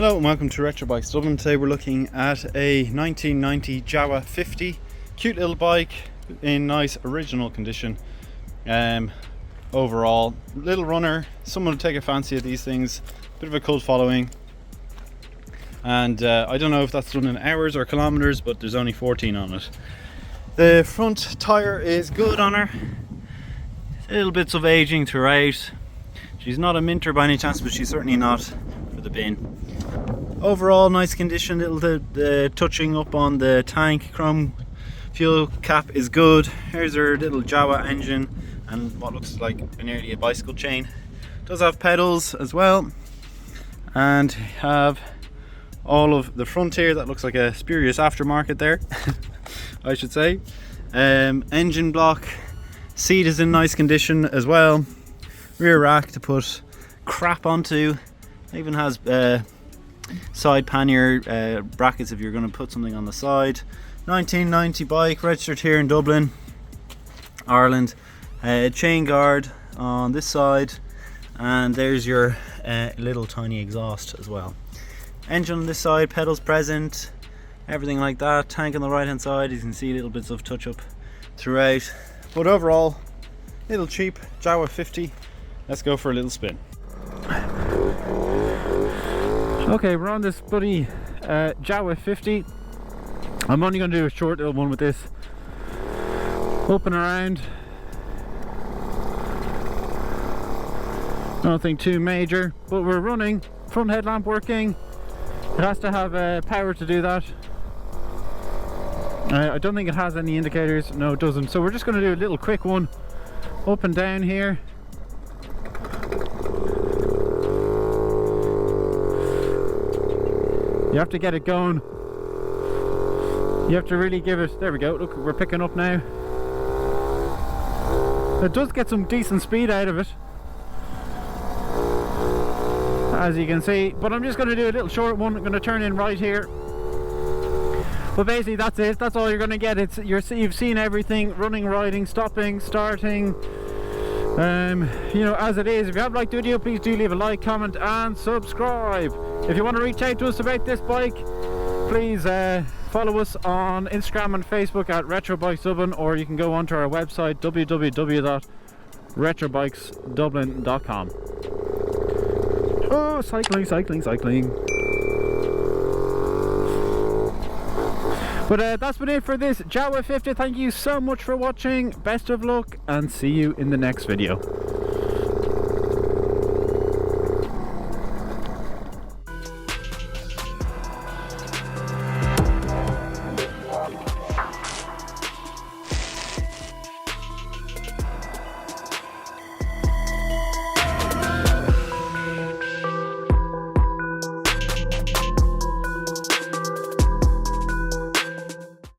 Hello and welcome to Retro Bikes Dublin. Today we're looking at a 1990 Jawa 50. Cute little bike in nice original condition. Overall, little runner. Someone will take a fancy of these things. Bit of a cult following. And I don't know if that's done in hours or kilometers, but there's only 14 on it. The front tire is good on her. Little bits of aging throughout. She's not a minter by any chance, but she's certainly not for the bin. Overall, nice condition. The touching up on the tank, chrome fuel cap is good. Here's her little Jawa engine and what looks like nearly a bicycle chain. Does have pedals as well, and have all of the front here. That looks like a spurious aftermarket there, I should say. Engine block, seat is in nice condition as well. Rear rack to put crap onto. It even has side pannier brackets if you're going to put something on the side. 1990 bike, registered here in Dublin, Ireland. Chain guard on this side, and there's your little tiny exhaust as well. Engine on this side, pedals present, everything like that. Tank on the right hand side, you can see little bits of touch up throughout, but overall little cheap Jawa 50. Let's go for a little spin. Okay, we're on this bloody Jawa 50. I'm only going to do a short little one with this. Up and around. Nothing too major, but we're running. Front headlamp working. It has to have power to do that. I don't think it has any indicators. No, it doesn't. So we're just going to do a little quick one. Up and down here. You have to get it going. You have to really give it. There we go. Look, we're picking up now. It does get some decent speed out of it, as you can see. But I'm just going to do a little short one. I'm going to turn in right here. But basically, that's it. That's all you're going to get. You've seen everything: running, riding, stopping, starting. You know, as it is. If you have liked the video, please do leave a like, comment and subscribe. If you want to reach out to us about this bike, please follow us on Instagram and Facebook at Retro Bikes Dublin, or you can go onto our website www.retrobikesdublin.com. Oh, cycling. But that's been it for this Jawa 50. Thank you so much for watching. Best of luck and see you in the next video.